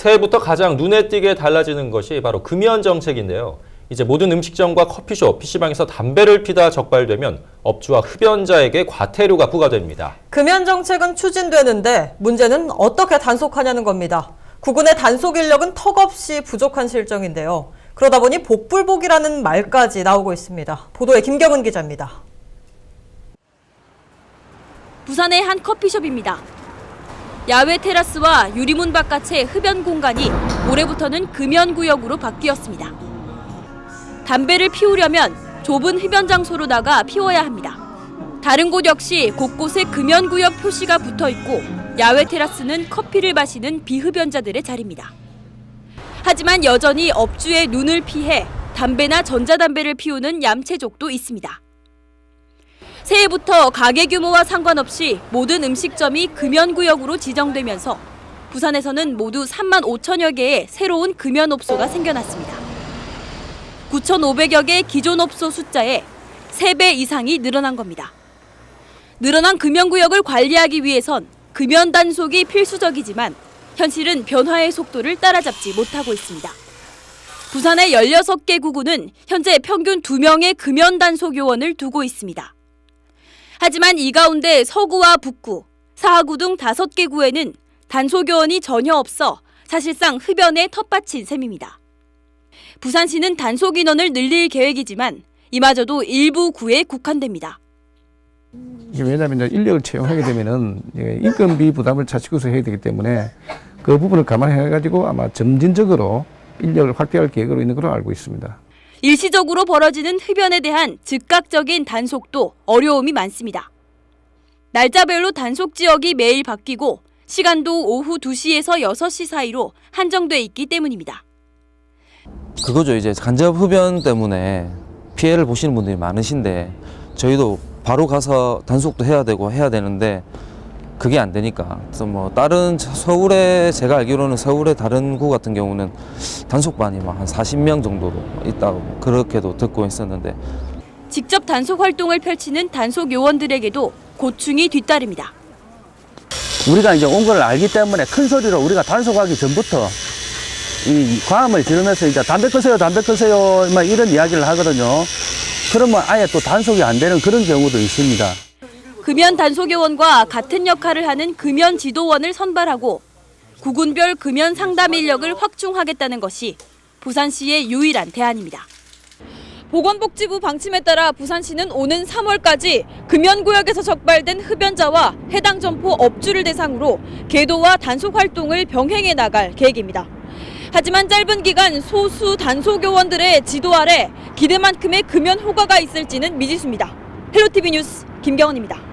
새해부터 가장 눈에 띄게 달라지는 것이 바로 금연 정책인데요. 이제 모든 음식점과 커피숍, PC방에서 담배를 피다 적발되면 업주와 흡연자에게 과태료가 부과됩니다. 금연 정책은 추진되는데 문제는 어떻게 단속하냐는 겁니다. 구군의 단속 인력은 턱없이 부족한 실정인데요. 그러다 보니 복불복이라는 말까지 나오고 있습니다. 보도에 김경은 기자입니다. 부산의 한 커피숍입니다. 야외 테라스와 유리문 바깥의 흡연 공간이 올해부터는 금연구역으로 바뀌었습니다. 담배를 피우려면 좁은 흡연 장소로 나가 피워야 합니다. 다른 곳 역시 곳곳에 금연구역 표시가 붙어 있고 야외 테라스는 커피를 마시는 비흡연자들의 자리입니다. 하지만 여전히 업주의 눈을 피해 담배나 전자담배를 피우는 얌체족도 있습니다. 새해부터 가게 규모와 상관없이 모든 음식점이 금연구역으로 지정되면서 부산에서는 모두 3만 5천여 개의 새로운 금연업소가 생겨났습니다. 9,500여 개 기존 업소 숫자에 3배 이상이 늘어난 겁니다. 늘어난 금연구역을 관리하기 위해선 금연 단속이 필수적이지만 현실은 변화의 속도를 따라잡지 못하고 있습니다. 부산의 16개 구군은 현재 평균 2명의 금연 단속 요원을 두고 있습니다. 하지만 이 가운데 서구와 북구, 사하구 등 5개 구에는 단속 요원이 전혀 없어 사실상 흡연의 텃밭인 셈입니다. 부산시는 단속 인원을 늘릴 계획이지만 이마저도 일부 구에 국한됩니다. 왜냐하면 인력을 채용하게 되면은 인건비 부담을 자치구에서 해야 되기 때문에 그 부분을 감안해가지고 아마 점진적으로 인력을 확대할 계획으로 있는 걸로 알고 있습니다. 일시적으로 벌어지는 흡연에 대한 즉각적인 단속도 어려움이 많습니다. 날짜별로 단속 지역이 매일 바뀌고 시간도 오후 2시에서 6시 사이로 한정돼 있기 때문입니다. 그거죠. 이제 간접 흡연 때문에 피해를 보시는 분들이 많으신데 저희도 바로 가서 단속도 해야 되고 해야 되는데 그게 안 되니까. 그래서 뭐 다른 서울에 제가 알기로는 서울의 다른 구 같은 경우는 단속반이 한 40명 정도로 있다고 그렇게도 듣고 있었는데 직접 단속 활동을 펼치는 단속 요원들에게도 고충이 뒤따릅니다. 우리가 이제 온 걸 알기 때문에 큰 소리로 우리가 단속하기 전부터 이 과음을 지르면서 이제 담배 끄세요, 담배 끄세요, 막 이런 이야기를 하거든요. 그러면 아예 또 단속이 안 되는 그런 경우도 있습니다. 금연 단속요원과 같은 역할을 하는 금연 지도원을 선발하고 구군별 금연 상담 인력을 확충하겠다는 것이 부산시의 유일한 대안입니다. 보건복지부 방침에 따라 부산시는 오는 3월까지 금연구역에서 적발된 흡연자와 해당 점포 업주를 대상으로 계도와 단속 활동을 병행해 나갈 계획입니다. 하지만 짧은 기간 소수 단속요원들의 지도 아래 기대만큼의 금연 효과가 있을지는 미지수입니다. 헬로티비 뉴스 김경은입니다.